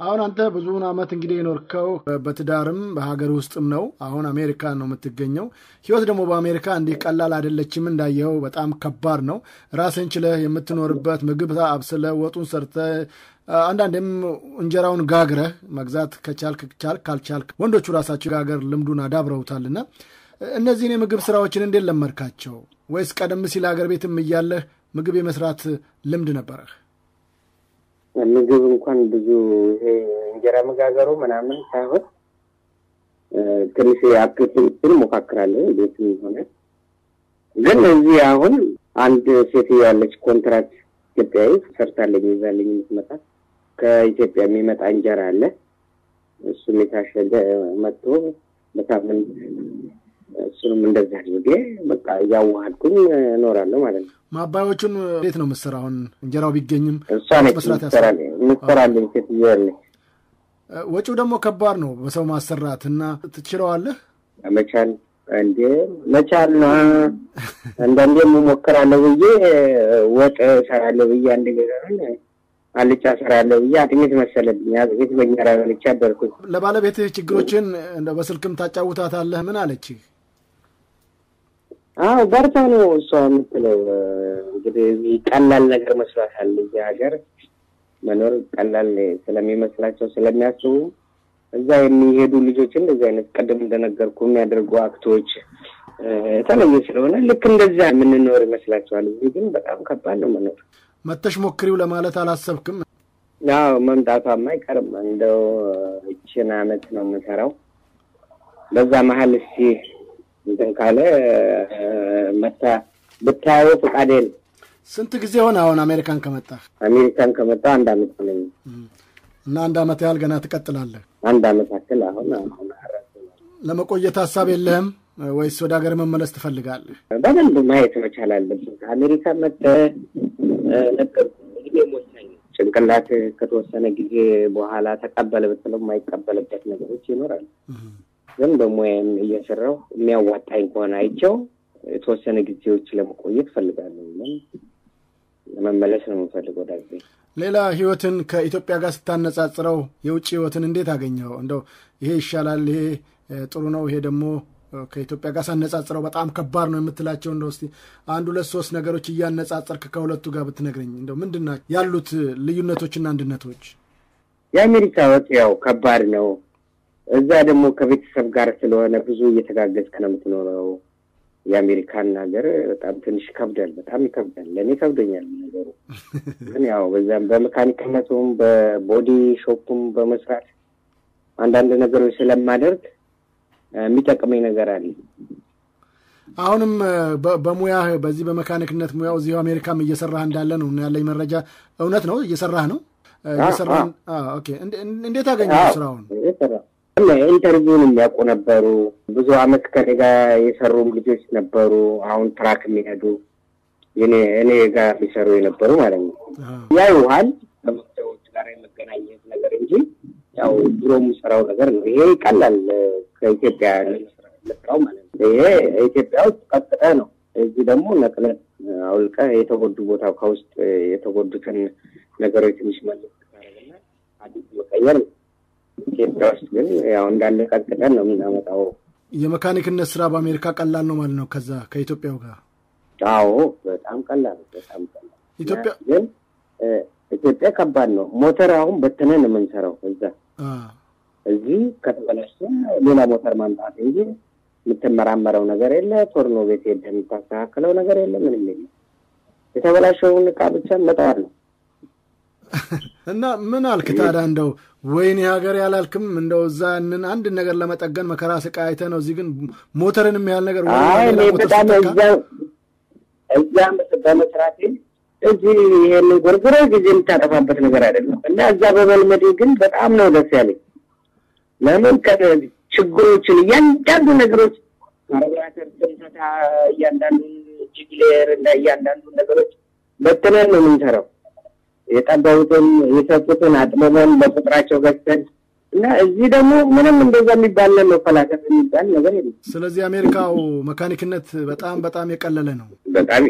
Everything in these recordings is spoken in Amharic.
አሁን አንተ ብዙውን አመት እንግዲህ የኖርከው በትዳርም በሀገር ውስጥም ነው። አሁን አሜሪካ ነው የምትገኘው። ህይወት ደግሞ በአሜሪካ እንዲህ ቀላል አይደለችም። እንዳየው በጣም ከባድ ነው። ራስን ችለህ የምትኖርበት ምግብ አብስለህ ወጡን ሰርተህ አንዳንዴም እንጀራውን ጋግረህ መግዛት ከቻልክ ካልቻልክ ወንዶቹ ራሳቸው ጋገር ልምዱን አዳብረውታልና እነዚህን የምግብ ስራዎችን እንዴት ለመድካቸው? ወይስ ቀደም ሲል ሀገር ቤትም እያለህ ምግብ የመስራት ልምድ ነበረህ? ምግብ እንኳን ብዙ ይሄ እንጀራ መጋገሩ ምናምን ሳይሆን ትንሽ አፕሊኬሽን ሞካክራለሁ ቤትም ሆነ። ግን እዚህ አሁን አንድ ሴትዮ ያለች ኮንትራክት ኢትዮጵያዊ ሰርታለኝ ይዛልኝ የምትመጣ ከኢትዮጵያ የሚመጣ እንጀራ አለ። እሱም የታሸገ መጥቶ በሳምንት እሱንም እንደዚህ አድርጌ በቃ ያዋሃድኩኝ እኖራለሁ ማለት ነው። ማባዮቹን እንዴት ነው የምትሰራው? አሁን እንጀራው ቢገኝም እሷ ነች የምትሰራልኝ ሴትዮ ያለች። ወጪው ደግሞ ከባድ ነው በሰው ማሰራትና ትችለዋለህ? መቻል እንዴ መቻል ነው። አንዳንዴ እሞክራለሁ ብዬ ወጥ እሰራለሁ ብዬ አንድ ገራን አልጫ እሰራለሁ ብዬ አጥሚት መሰለብኝ። አጥሚት በእንጀራ በልቼ አደርኩኝ። ለባለቤትህ ችግሮችን እንደው በስልክም ታጫውታታለህ? ምን አለች? በርታ ነው እሷ የምትለው። እንግዲህ ቀላል ነገር መስሏታል። እዚህ ሀገር መኖር ቀላል ስለሚመስላቸው ስለሚያስቡ እዛ የሚሄዱ ልጆች እንደዚህ አይነት ቀደም እንደነገርኩ የሚያደርጉ አክቶች የተለየ ስለሆነ ልክ እንደዛ የምንኖር ይመስላቸዋል። እዚህ ግን በጣም ከባድ ነው መኖር። መተሽ ሞክሪው ለማለት አላሰብክም? መምጣቷማ አይቀርም። እንደው እቺን አመት ነው የምሰራው። በዛ መሀል እስኪ እንትን ካለ መታ ብታየው ፈቃዴን። ስንት ጊዜ ሆነ አሁን አሜሪካን ከመጣ? አሜሪካን ከመጣ 1 አመት ሆነኝ። እና 1 አመት ያህል ገና ትቀጥላለህ? 1 አመት ያክል አሁን ለመቆየት ሀሳብ የለህም ወይስ ወደ ሀገር መመለስ ትፈልጋለህ? በደንብ ማየት መቻል አለብን። አሜሪካ መጥተህ ጭንቅላት ከተወሰነ ጊዜ በኋላ ተቀበለ ብትለው የማይቀበልበት ነገሮች ይኖራል። ግን በሙያም እየሰራሁ የሚያዋጣኝ ከሆነ አይቼው የተወሰነ ጊዜዎች ለመቆየት ፈልጋለሁ። ለመመለስ ነው የምፈልገው ወደዚህ። ሌላ ህይወትን ከኢትዮጵያ ጋር ስታነጻጽረው የውጭ ህይወትን እንዴት አገኘው? እንደው ይሄ ይሻላል፣ ይሄ ጥሩ ነው፣ ይሄ ደግሞ ከኢትዮጵያ ጋር ሳነጻጽረው በጣም ከባድ ነው የምትላቸው እንደው እስቲ 1 2 3 ነገሮች እያነጻጸርክ ከሁለቱ ጋር ብትነግረኝ። እንደው ምንድናቸው ያሉት ልዩነቶችና አንድነቶች? የአሜሪካ ህይወት ያው ከባድ ነው። እዛ ደግሞ ከቤተሰብ ጋር ስለሆነ ብዙ እየተጋገዝክ ነው የምትኖረው። የአሜሪካን ሀገር በጣም ትንሽ ከብዳል፣ በጣም ይከብዳል። ለኔ ከብደኛል ነገሩ። ግን ያው በዛም በመካኒክነቱም በቦዲ ሾፕም በመስራት አንዳንድ ነገሮች ስለማደርግ የሚጠቅመኝ ነገር አለ። አሁንም በሙያ በዚህ በመካኒክነት ሙያው እዚህ አሜሪካም እየሰራህ እንዳለ ነው ያለኝ መረጃ። እውነት ነው? እየሰራህ ነው? እየሰራህ? ኦኬ። እንዴት አገኘኸው ስራውን? ኢንተርቪውን የሚያውቁ ነበሩ። ብዙ አመት ከኔ ጋር የሰሩም ልጆች ነበሩ። አሁን ትራክ የሚሄዱ እኔ ጋር የሚሰሩ የነበሩ ማለት ነው። ያዩሃል ከሰዎች ጋር የመገናኘት ነገር እንጂ ያው ድሮ የምሰራው ነገር ነው። ይሄ ቀላል ከኢትዮጵያ ለስራው ማለት ነው። ይሄ ኢትዮጵያ ውስጥ ቀጥታ ነው። እዚህ ደግሞ ነቅለት አውልቀህ የተጎዱ ቦታው ከውስጥ የተጎዱትን ነገሮች ትንሽ መልስ ታደርግና አዲስ መቀየር። ኢትዮጵያ ውስጥ ግን ያው እንዳለ ቀጥታ ነው የምናመጣው። የመካኒክነት ስራ በአሜሪካ ቀላል ነው ማለት ነው ከዛ ከኢትዮጵያው ጋር? አዎ በጣም ቀላል ነው። ግን ኢትዮጵያ ከባድ ነው። ሞተር አሁን በተነን ነው የምንሰራው እዛ። እዚህ ከተበላሸ ሌላ ሞተር ማምጣት እንጂ የምትመራመረው ነገር የለ። ቶርኖ ቤት ሄደህ የምታስተካክለው ነገር የለ። ምንም የለ። የተበላሸውን ዕቃ ብቻ መጣር ነው። እና ምን አልክ ታዲያ? እንደው ወይኔ ሀገር ያላልክም? እንደው እዛ አንድ ነገር ለመጠገን መከራ ስቃይ አይተህ ነው። እዚህ ግን ሞተርንም ያህል ነገር በጣም እዛም በመስራቴ እዚህ ይሄን ጎርጎሮ ጊዜ የምታጠፋበት ነገር አይደለም። እና እዛ በመልመዴ ግን በጣም ነው ደስ ያለኝ። ለምን ችግሮችን እያንዳንዱ ነገሮች ማረጋገጥ ተንተታ እያንዳንዱ ጂግሌር እና እያንዳንዱ ነገሮች በተነን ነው የምንሰራው። የጠባውትን የሰጡትን አጥበበን በቁጥራቸው ገዝተን እና እዚህ ደግሞ ምንም እንደዛ የሚባል ነው ፈላሰፍ የሚባል ነገር የለም። ስለዚህ አሜሪካው መካኒክነት በጣም የቀለለ ነው። በጣም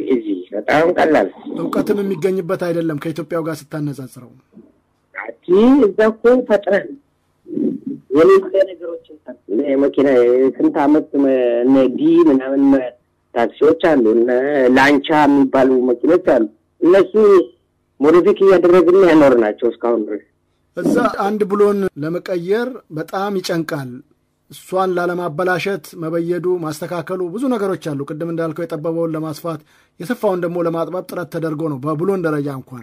በጣም ቀላል፣ እውቀትም የሚገኝበት አይደለም ከኢትዮጵያው ጋር ስታነጻጽረው። እዛ እኮ ፈጥረን የሌለ ነገሮችን መኪና ስንት ዓመት ነዲ ምናምን ታክሲዎች አሉ እና ላንቻ የሚባሉ መኪኖች አሉ እነሱ ሞዲፊክ ያደረግን ያኖርናቸው እስካሁን ድረስ እዛ አንድ ብሎን ለመቀየር በጣም ይጨንቃል እሷን ላለማበላሸት መበየዱ ማስተካከሉ ብዙ ነገሮች አሉ ቅድም እንዳልከው የጠበበውን ለማስፋት የሰፋውን ደግሞ ለማጥበብ ጥረት ተደርጎ ነው በብሎን ደረጃ እንኳን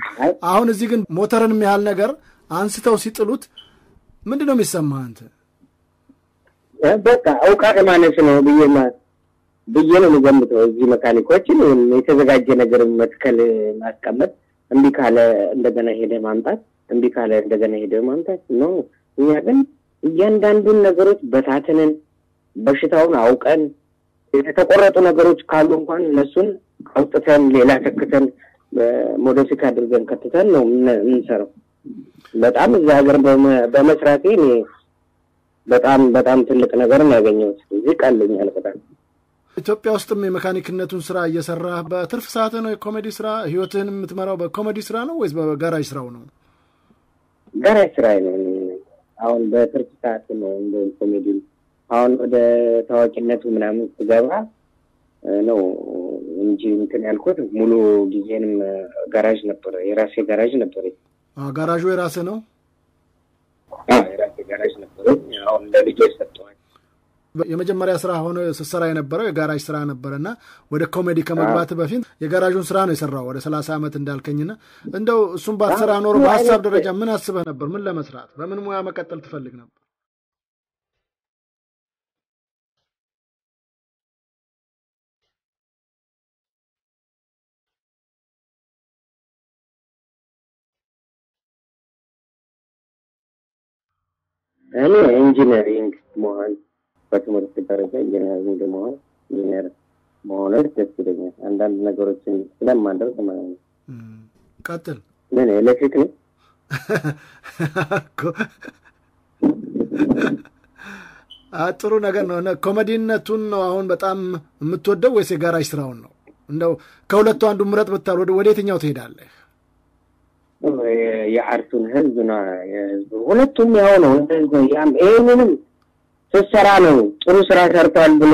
አሁን እዚህ ግን ሞተርን የሚያህል ነገር አንስተው ሲጥሉት ምንድነው የሚሰማህ አንተ በቃ አውቃት ማነስ ነው ብዬ ነው የምገምተው እዚህ መካኒኮችን የተዘጋጀ ነገር መትከል ማስቀመጥ እንቢ ካለ እንደገና ሄደ ማምጣት እንቢ ካለ እንደገና ሄደ ማምጣት ነው እኛ ግን እያንዳንዱን ነገሮች በታተንን በሽታውን አውቀን የተቆረጡ ነገሮች ካሉ እንኳን እነሱን አውጥተን ሌላ ተክተን ሞዲፊክ አድርገን ከተተን ነው እንሰራው በጣም እዛ ሀገር በመስራቴ እኔ በጣም ትልቅ ነገር ነው ያገኘሁት እዚህ ቀልኛል በጣም ኢትዮጵያ ውስጥም የመካኒክነቱን ስራ እየሰራ በትርፍ ሰዓት ነው የኮሜዲ ስራ ህይወትን የምትመራው በኮሜዲ ስራ ነው ወይስ በጋራጅ ስራው ነው ጋራጅ ስራ ነው አሁን በትርፍ ሰዓት ነው እንደ ኮሜዲ አሁን ወደ ታዋቂነቱ ምናምን ስገባ ነው እንጂ እንትን ያልኩት ሙሉ ጊዜንም ጋራጅ ነበር የራሴ ጋራጅ ነበር ጋራጁ የራሴ ነው የራሴ ጋራጅ ነበር አሁን ለልጆች ሰጥቷል የመጀመሪያ ስራ ሆነ ስሰራ የነበረው የጋራጅ ስራ ነበርና ወደ ኮሜዲ ከመግባት በፊት የጋራጁን ስራ ነው የሰራው ወደ 30 አመት እንዳልከኝና እንደው እሱን ባትሰራ ኖር በሐሳብ ደረጃ ምን አስበህ ነበር ምን ለመስራት በምን ሙያ መቀጠል ትፈልግ ነበር እኔ ኢንጂነሪንግ መሆን በትምህርት ደረጃ ኢንጂነሪንግ መሆን ደስ ይለኛል አንዳንድ ነገሮችን ስለማደርግ ማለት ነው ቀጥል ምን ኤሌክትሪክ ነው ጥሩ ነገር ነው ኮሜዲነቱን ነው አሁን በጣም የምትወደው ወይስ የጋራጅ ስራውን ነው እንደው ከሁለቱ አንዱ ምረጥ ብታል ወደ የትኛው ትሄዳለህ የአርቱን ህዝብ ነው ሁለቱም ያው ነው እንደዚህ ይሄንንም ስራ ነው ጥሩ ስራ ሰርቷል ብሎ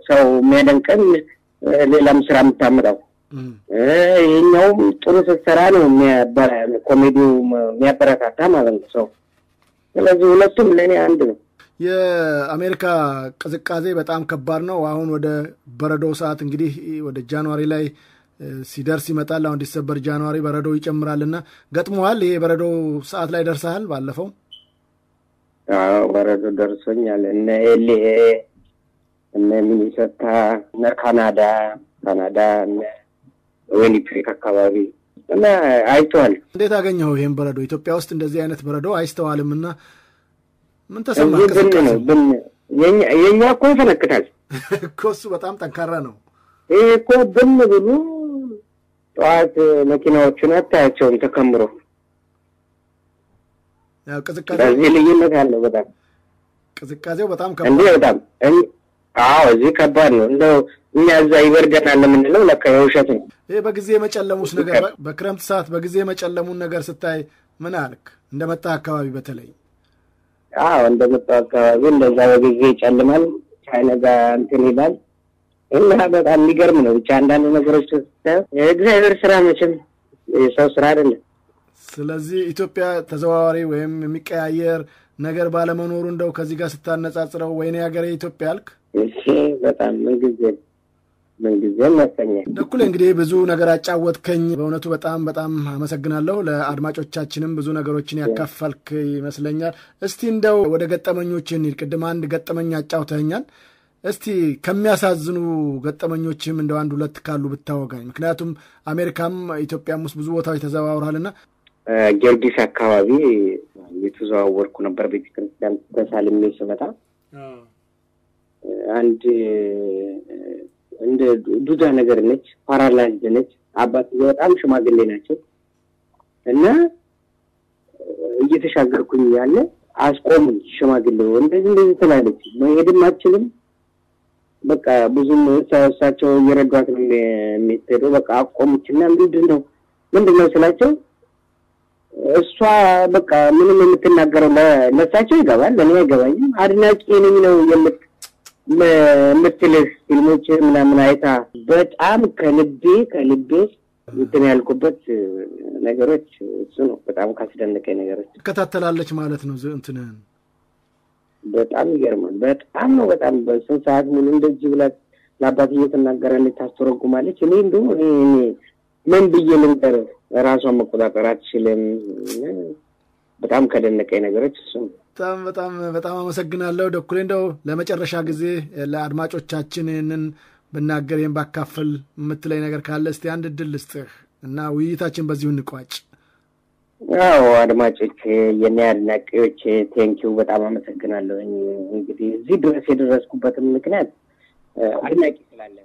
ሰው የሚያደንቀን ሌላም ስራ የምታመጣው ይሄኛውም ጥሩ ስራ ነው ኮሜዲው የሚያበረታታ ማለት ነው ሰው ስለዚህ ሁለቱም ለኔ አንድ ነው የአሜሪካ ቅዝቃዜ በጣም ከባድ ነው አሁን ወደ በረዶ ሰዓት እንግዲህ ወደ ጃንዋሪ ላይ ሲደርስ ይመጣል አሁን ዲሴምበር ጃንዋሪ በረዶ ይጨምራልና ገጥሞሃል ይሄ በረዶ ሰዓት ላይ ደርሰሃል ባለፈው በረዶ ደርሶኛል እነ ኤልኤ እነ ሚኒሶታ እነ ካናዳ እነ ዊኒፔግ አካባቢ እና አይቷል እንዴት አገኘው ይሄን በረዶ ኢትዮጵያ ውስጥ እንደዚህ አይነት በረዶ አይስተዋልምና ምን ተሰማህ የኛ እኮ ይፈነክታል እኮ እሱ በጣም ጠንካራ ነው ይሄ እኮ ብን ብሉ ጠዋት መኪናዎቹን አታያቸውም ተከምሮ ያው ቅዝቃዜው ልዩነት አለው በጣም ቅዝቃዜው በጣም ከባድ እዚህ ከባድ ነው እንደው እኛ እዛ ይበርደናል የምንለው ለካ የውሸት ነው ይሄ በጊዜ መጨለሙስ ነገር በክረምት ሰዓት በጊዜ መጨለሙን ነገር ስታይ ምን አልክ እንደመጣ አካባቢ በተለይ እንደመጣ አካባቢ እንደዛ በጊዜ ይጨልማል ሳይነጋ እንትን ይላል እና በጣም የሚገርም ነው ብቻ አንዳንድ ነገሮች የእግዚአብሔር ስራ መቼም የሰው ስራ አይደለም ስለዚህ ኢትዮጵያ ተዘዋዋሪ ወይም የሚቀያየር ነገር ባለመኖሩ እንደው ከዚህ ጋር ስታነጻጽረው ወይኔ ሀገሬ ኢትዮጵያ አልክ እሺ በጣም ምንጊዜም ያሰኛል ደኩል እንግዲህ ብዙ ነገር አጫወትከኝ በእውነቱ በጣም አመሰግናለሁ ለአድማጮቻችንም ብዙ ነገሮችን ያካፈልክ ይመስለኛል እስቲ እንደው ወደ ገጠመኞችን ቅድም አንድ ገጠመኛ አጫውተኛል እስቲ ከሚያሳዝኑ ገጠመኞችም እንደው አንድ ሁለት ካሉ ብታወጋኝ ምክንያቱም አሜሪካም ኢትዮጵያም ውስጥ ብዙ ቦታዎች ተዘዋውራልና ጊዮርጊስ አካባቢ የተዘዋወርኩ ነበር ቤተክርስቲያን ተሳልሜ ስመጣ አንድ እንደ ዱዳ ነገር ነች ፓራላይዝድ ነች አባት በጣም ሽማግሌ ናቸው እና እየተሻገርኩኝ ያለ አስቆሙኝ ሽማግሌው እንደዚህ ተላለች መሄድም አትችልም በቃ ብዙም እሳቸው እየረዷት ነው የሚሄደው በቃ አቆሙችና ምንድነው ስላቸው እሷ በቃ ምንም የምትናገረው ለሳቸው ይገባል ለኔ አይገባኝም አድናቂ ነኝ ነው የምትልህ ፊልሞች ምናምን አይታ በጣም ከልቤ እንትን ያልኩበት ነገሮች እሱ ነው በጣም ካስደነቀኝ ነገሮች ከተተላለች ማለት ነው እንትን በጣም ይገርማል በጣም በስንት ሰዓት ሙሉ እንደዚህ ብላ ለአባትዬ ተናገራለች ታስተረጉማለች እኔ እንደው ምን ብዬ ልንገር ራሷን መቆጣጠር አትችልም በጣም ከደነቀኝ ነገሮች እሱ በጣም አመሰግናለሁ ዶክተር እንደው ለመጨረሻ ጊዜ ለአድማጮቻችን እነን በናገሬን ባካፈል የምትለይ ነገር ካለ እስቲ አንድ ድል ልስጥህ እና ውይይታችን በዚሁ እንቋጭ አዎ አድማጮች የኔ አድናቂዎች ቴንኪው በጣም አመሰግናለሁ እንግዲህ እዚህ ድረስ የደረስኩበት ምክንያት አድናቂ ስላለ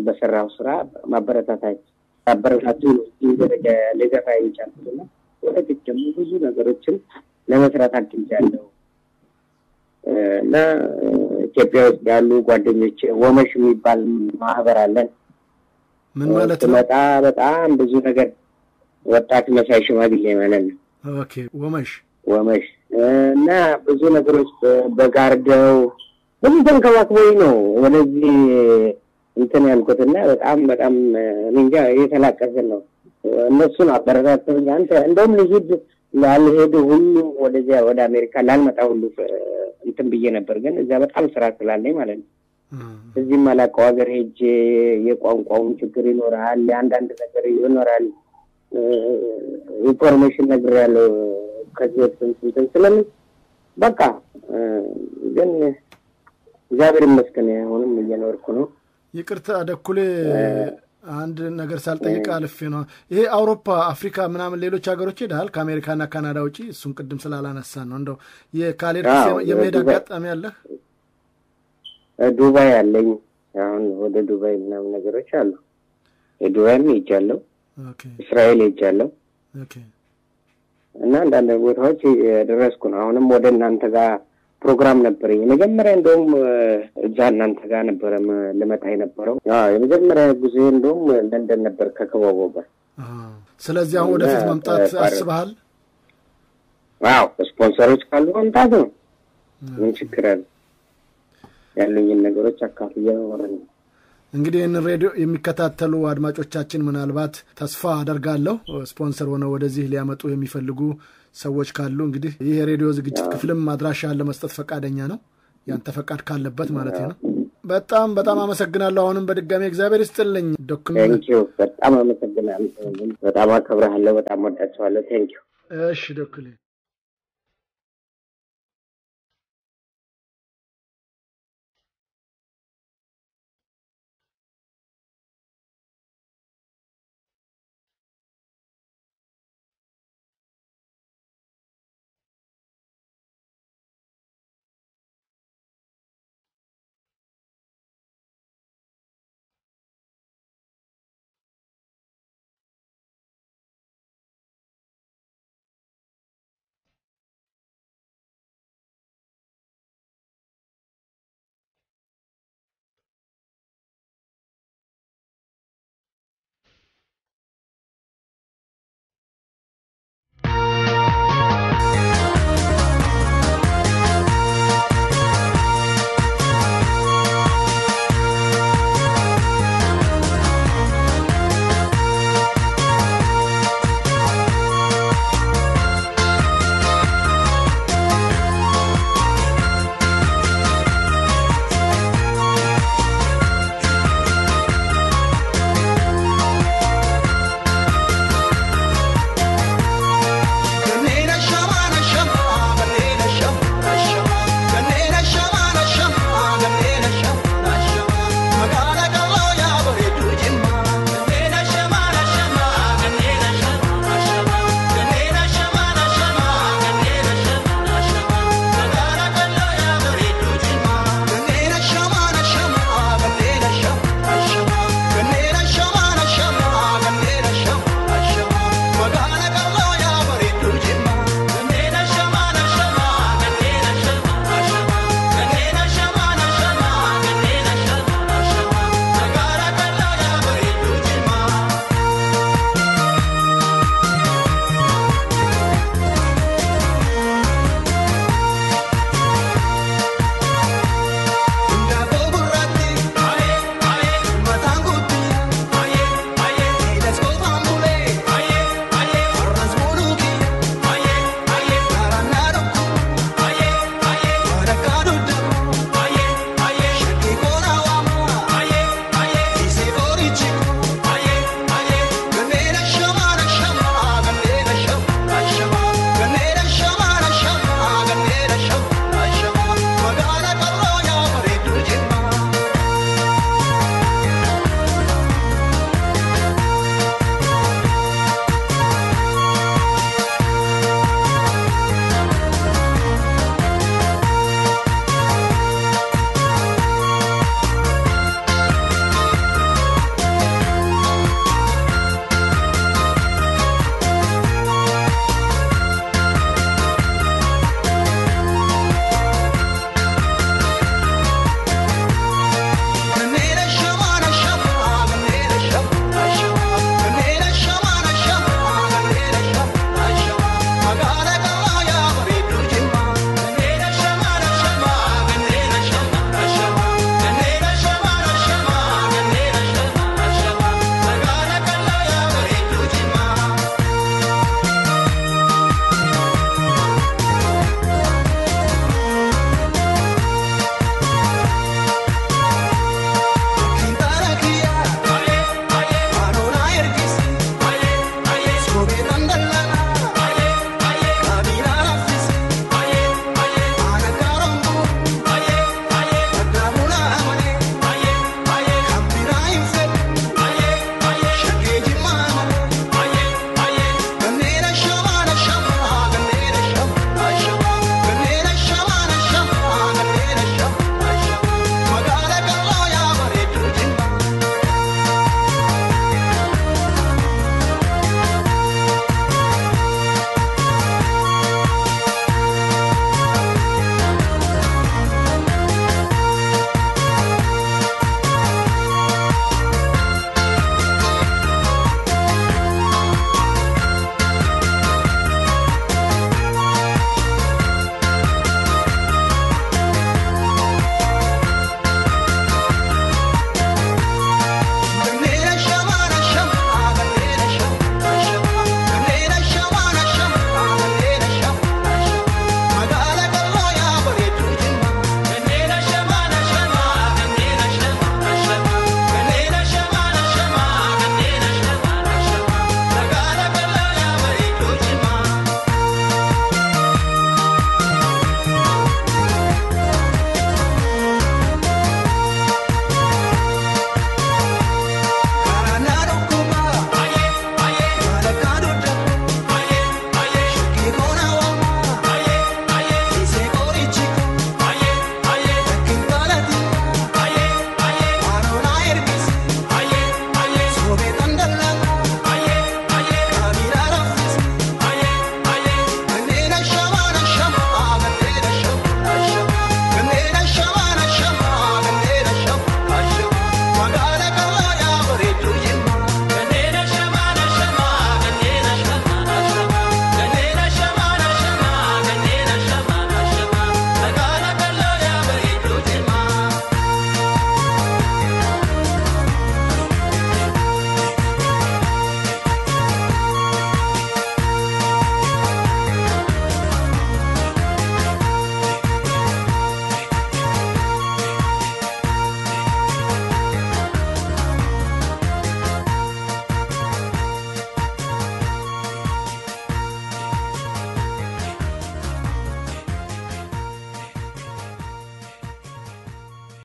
በሰራው ስራ ማበረታቱ እንደደረጃ ለገፋ ይቻላልና ወደፊት ደግሞ ብዙ ነገሮችን ለመስራት አቅጃለሁ እና ኢትዮጵያ ውስጥ ያሉ ጓደኞች ወመሽ የሚባል ማህበር አለን ምን ማለት ነው በጣም ብዙ ነገር ወጣት መሳይ ሽማግሌ ማለት ነው ኦኬ ወመሽ እና ብዙ ነገሮች በጋርደው ብዙ ተንከባክቦኝ ነው ወደዚህ እንትን ያልኩትና በጣም እንጃ የተላቀሰ ነው እነሱን አበረታተውኝ አንተ እንደውም ላልሄድ ሁሉ ወደ አሜሪካ ላልመጣ ሁሉ እንትን ብዬ ነበር ግን እዛ በጣም ስራ ስላለኝ ማለት ነው እዚህ ማላቀው ሀገር ሄጄ የቋንቋውን ችግር ይኖራል አንዳንድ ነገር ይኖራል ኢንፎርሜሽን ነገር ያለው ከዚህ እንትን ስለምን በቃ ግን እግዚአብሔር ይመስገን አሁንም እየኖርኩ ነው ይቅርታ ደኩሌ አንድ ነገር ሳልጠይቅ አልፌ ነው ይሄ አውሮፓ አፍሪካ ምናምን ሌሎች ሀገሮች ሄዳል ከአሜሪካና ካናዳ ውጪ እሱን ቅድም ስላላነሳን ነው እንደው የካሌድ የመሄድ አጋጣሚ አለ ዱባይ አለኝ አሁን ወደ ዱባይ ምናምን ነገሮች አሉ ዱባይም ሄጃለሁ ኦኬ እስራኤል ሄጃለሁ ኦኬ እና አንዳንድ ቦታዎች ደረስኩ ነው አሁንም ወደ እናንተ ጋር ፕሮግራም ነበርኝ መጀመሪያ እንደውም እዛ እናንተ ጋር ነበር ለመጣ የነበረው የመጀመሪያ ጊዜ እንደውም ለንደን ነበር ከከባቦ ጋር ስለዚህ አሁን ወደፊት መምጣት አስበሃል ዋው ስፖንሰሮች ካሉ መምጣት ነው ምን ችግር አለ ያሉኝን ነገሮች አካፍዬ ነው እንግዲህ እነ ሬዲዮ የሚከታተሉ አድማጮቻችን ምናልባት ተስፋ አደርጋለሁ ስፖንሰር ሆነው ወደዚህ ሊያመጡ የሚፈልጉ ሰዎች ካሉ እንግዲህ ይሄ ሬዲዮ ዝግጅት ክፍልም ማድራሻ ለመስጠት ፈቃደኛ ነው ያንተ ፈቃድ ካለበት ማለት ነው በጣም አመሰግናለሁ አሁንም በድጋሚ እግዚአብሔር ይስጥልኝ ዶክተር ቴንኪው በጣም አመሰግናለሁ በጣም አከብራለሁ በጣም ወዳችኋለሁ ቴንኪው እሺ ዶክተር